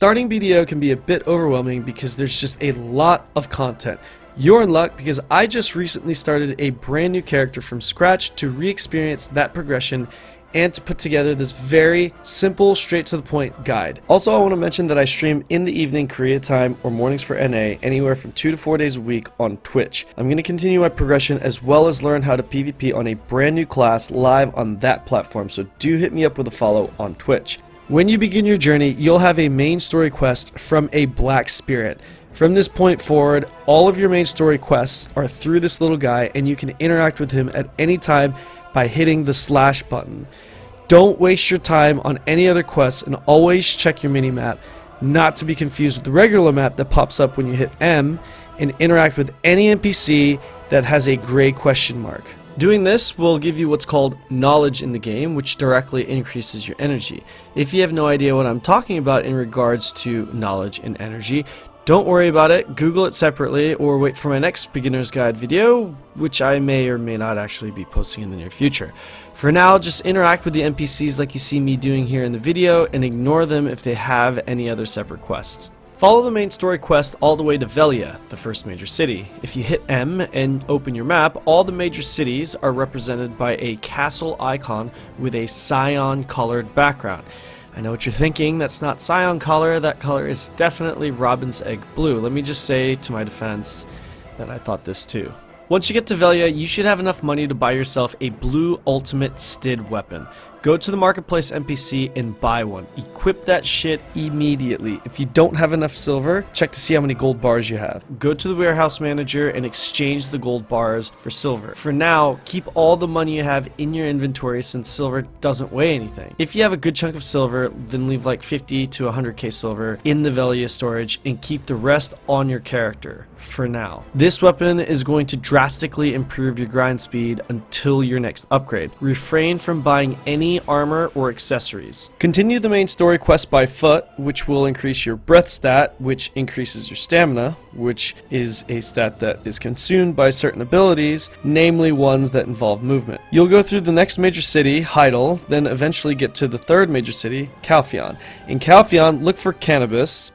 Starting BDO can be a bit overwhelming because there's just a lot of content. You're in luck because I just recently started a brand new character from scratch to re-experience that progression and to put together this very simple, straight to the point guide. Also, I want to mention that I stream in the evening Korea time or mornings for NA anywhere from 2 to 4 days a week on Twitch. I'm going to continue my progression as well as learn how to PvP on a brand new class live on that platform, so do hit me up with a follow on Twitch. When you begin your journey, you'll have a main story quest from a Black Spirit. From this point forward, all of your main story quests are through this little guy, and you can interact with him at any time by hitting the slash button. Don't waste your time on any other quests, and always check your mini-map, not to be confused with the regular map that pops up when you hit M, and interact with any NPC that has a gray question mark. Doing this will give you what's called knowledge in the game, which directly increases your energy. If you have no idea what I'm talking about in regards to knowledge and energy, don't worry about it, Google it separately, or wait for my next beginner's guide video, which I may or may not actually be posting in the near future. For now, just interact with the NPCs like you see me doing here in the video, and ignore them if they have any other separate quests. Follow the main story quest all the way to Velia, the first major city. If you hit M and open your map, all the major cities are represented by a castle icon with a cyan colored background. I know what you're thinking, that's not cyan color, that color is definitely Robin's Egg Blue. Let me just say to my defense that I thought this too. Once you get to Velia, you should have enough money to buy yourself a blue ultimate Stid weapon. Go to the marketplace NPC and buy one. Equip that shit immediately. If you don't have enough silver, check to see how many gold bars you have. Go to the warehouse manager and exchange the gold bars for silver. For now, keep all the money you have in your inventory since silver doesn't weigh anything. If you have a good chunk of silver, then leave like 50 to 100k silver in the Velia storage and keep the rest on your character for now. This weapon is going to drastically improve your grind speed until your next upgrade. Refrain from buying any armor or accessories. Continue the main story quest by foot, which will increase your breath stat, which increases your stamina, which is a stat that is consumed by certain abilities, namely ones that involve movement. You'll go through the next major city, Heidel, then eventually get to the third major city, Calpheon. In Calpheon, look for cannabis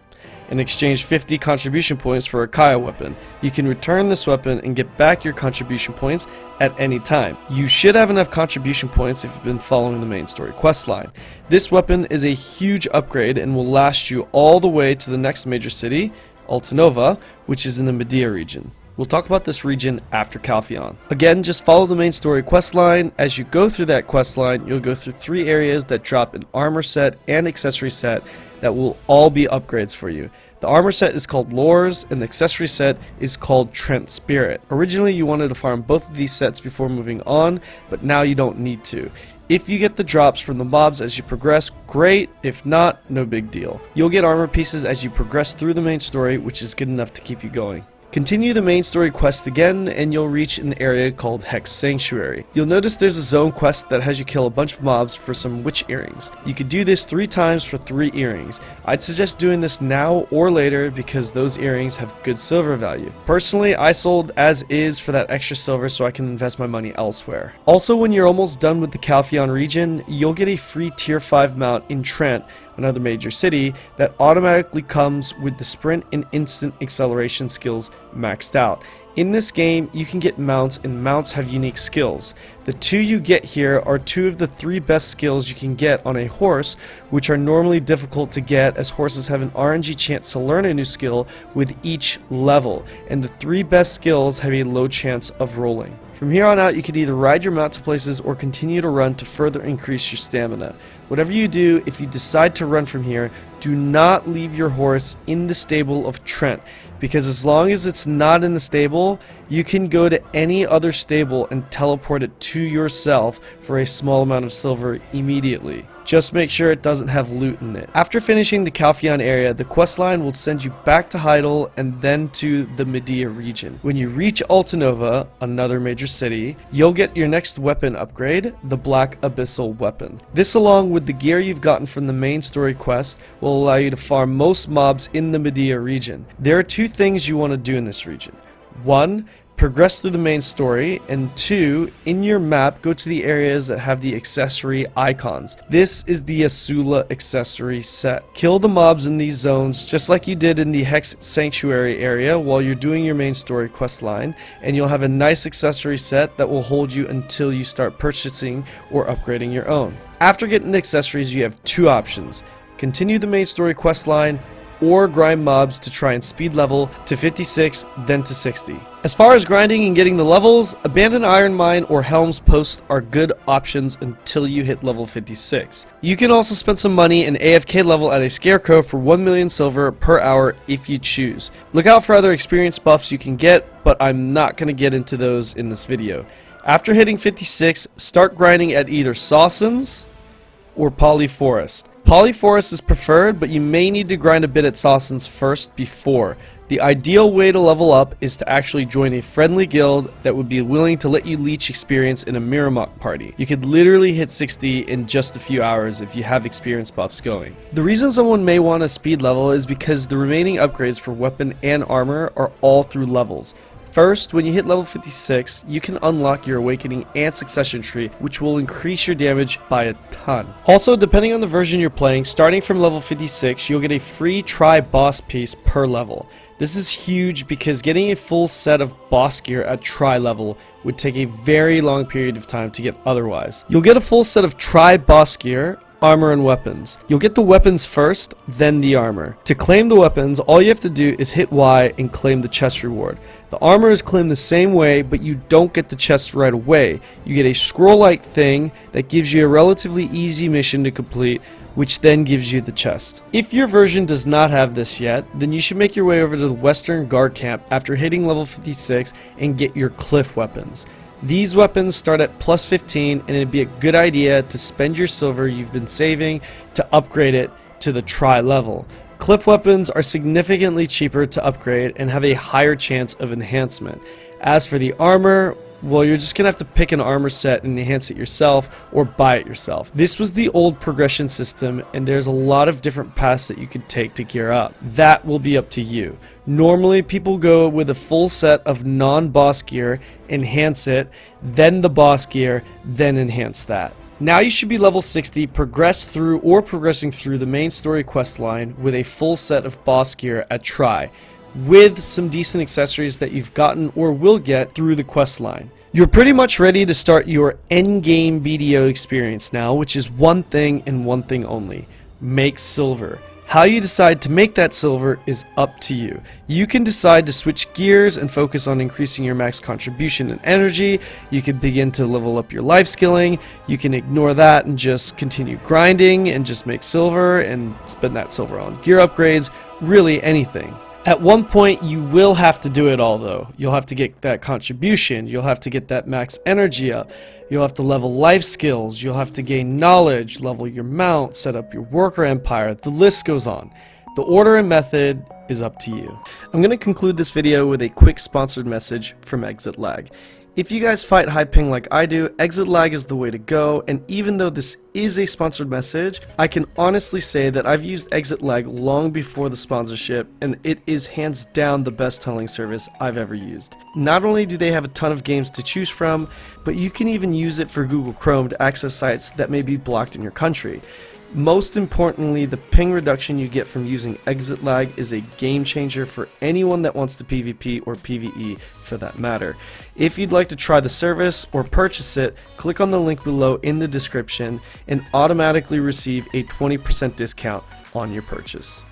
and exchange 50 contribution points for a Kaya weapon. You can return this weapon and get back your contribution points at any time. You should have enough contribution points if you've been following the main story quest line. This weapon is a huge upgrade and will last you all the way to the next major city, Altanova, which is in the Medea region. We'll talk about this region after Calpheon. Again, just follow the main story quest line. As you go through that quest line, you'll go through 3 areas that drop an armor set and accessory set that will all be upgrades for you. The armor set is called Lores, and the accessory set is called Trent Spirit. Originally, you wanted to farm both of these sets before moving on, but now you don't need to. If you get the drops from the mobs as you progress, great. If not, no big deal. You'll get armor pieces as you progress through the main story, which is good enough to keep you going. Continue the main story quest again, and you'll reach an area called Hexe Sanctuary. You'll notice there's a zone quest that has you kill a bunch of mobs for some witch earrings. You could do this 3 times for 3 earrings. I'd suggest doing this now or later because those earrings have good silver value. Personally, I sold as is for that extra silver so I can invest my money elsewhere. Also, when you're almost done with the Calpheon region, you'll get a free tier 5 mount in Trent, another major city, that automatically comes with the sprint and instant acceleration skills maxed out. In this game, you can get mounts, and mounts have unique skills. The 2 you get here are 2 of the 3 best skills you can get on a horse, which are normally difficult to get as horses have an RNG chance to learn a new skill with each level, and the 3 best skills have a low chance of rolling. From here on out, you can either ride your mount to places or continue to run to further increase your stamina. Whatever you do, if you decide to run from here, do not leave your horse in the stable of Trent, because as long as it's not in the stable, you can go to any other stable and teleport it to yourself for a small amount of silver immediately. Just make sure it doesn't have loot in it. After finishing the Calpheon area, the quest line will send you back to Heidel and then to the Medea region. When you reach Altanova, another major city, you'll get your next weapon upgrade, the Black Abyssal weapon. This, along with the gear you've gotten from the main story quest, will allow you to farm most mobs in the Medea region. There are 2 things you want to do in this region. 1, progress through the main story, and 2, in your map, go to the areas that have the accessory icons. This is the Asula accessory set. Kill the mobs in these zones just like you did in the Hexe Sanctuary area while you're doing your main story quest line, and you'll have a nice accessory set that will hold you until you start purchasing or upgrading your own. After getting the accessories, you have 2 options: continue the main story quest line, or grind mobs to try and speed level to 56, then to 60. As far as grinding and getting the levels, Abandoned Iron Mine or Helm's Post are good options until you hit level 56. You can also spend some money and AFK level at a Scarecrow for 1 million silver per hour if you choose. Look out for other experience buffs you can get, but I'm not going to get into those in this video. After hitting 56, start grinding at either Sawsons or Polyforest. Polyforest is preferred, but you may need to grind a bit at Sawsons first before. The ideal way to level up is to actually join a friendly guild that would be willing to let you leech experience in a Miramok party. You could literally hit 60 in just a few hours if you have experience buffs going. The reason someone may want a speed level is because the remaining upgrades for weapon and armor are all through levels. First, when you hit level 56, you can unlock your Awakening and Succession tree, which will increase your damage by a ton. Also, depending on the version you're playing, starting from level 56, you'll get a free tri-boss piece per level. This is huge because getting a full set of boss gear at tri-level would take a very long period of time to get otherwise. You'll get a full set of tri-boss gear, armor and weapons. You'll get the weapons first, then the armor. To claim the weapons, all you have to do is hit Y and claim the chest reward. The armor is claimed the same way, but you don't get the chest right away. You get a scroll-like thing that gives you a relatively easy mission to complete, which then gives you the chest. If your version does not have this yet, then you should make your way over to the Western Guard Camp after hitting level 56 and get your cliff weapons. These weapons start at plus 15, and it'd be a good idea to spend your silver you've been saving to upgrade it to the tri-level. Cliff weapons are significantly cheaper to upgrade and have a higher chance of enhancement. As for the armor, well, you're just gonna have to pick an armor set and enhance it yourself or buy it yourself. This was the old progression system, and there's a lot of different paths that you could take to gear up. That will be up to you. Normally, people go with a full set of non-boss gear, enhance it, then the boss gear, then enhance that. Now you should be level 60, progressing through the main story quest line with a full set of boss gear at Tri, with some decent accessories that you've gotten or will get through the quest line. You're pretty much ready to start your endgame BDO experience now, which is one thing and one thing only: make silver. How you decide to make that silver is up to you. You can decide to switch gears and focus on increasing your max contribution and energy. You can begin to level up your life skilling. You can ignore that and just continue grinding and just make silver and spend that silver on gear upgrades, really anything. At one point, you will have to do it all though. You'll have to get that contribution, you'll have to get that max energy up, you'll have to level life skills, you'll have to gain knowledge, level your mount, set up your worker empire, the list goes on. The order and method is up to you. I'm going to conclude this video with a quick sponsored message from EXITLAG. If you guys fight high ping like I do, EXITLAG is the way to go, and even though this is a sponsored message, I can honestly say that I've used EXITLAG long before the sponsorship, and it is hands down the best tunneling service I've ever used. Not only do they have a ton of games to choose from, but you can even use it for Google Chrome to access sites that may be blocked in your country. Most importantly, the ping reduction you get from using EXITLAG is a game changer for anyone that wants to PvP or PvE for that matter. If you'd like to try the service or purchase it, click on the link below in the description and automatically receive a 20% discount on your purchase.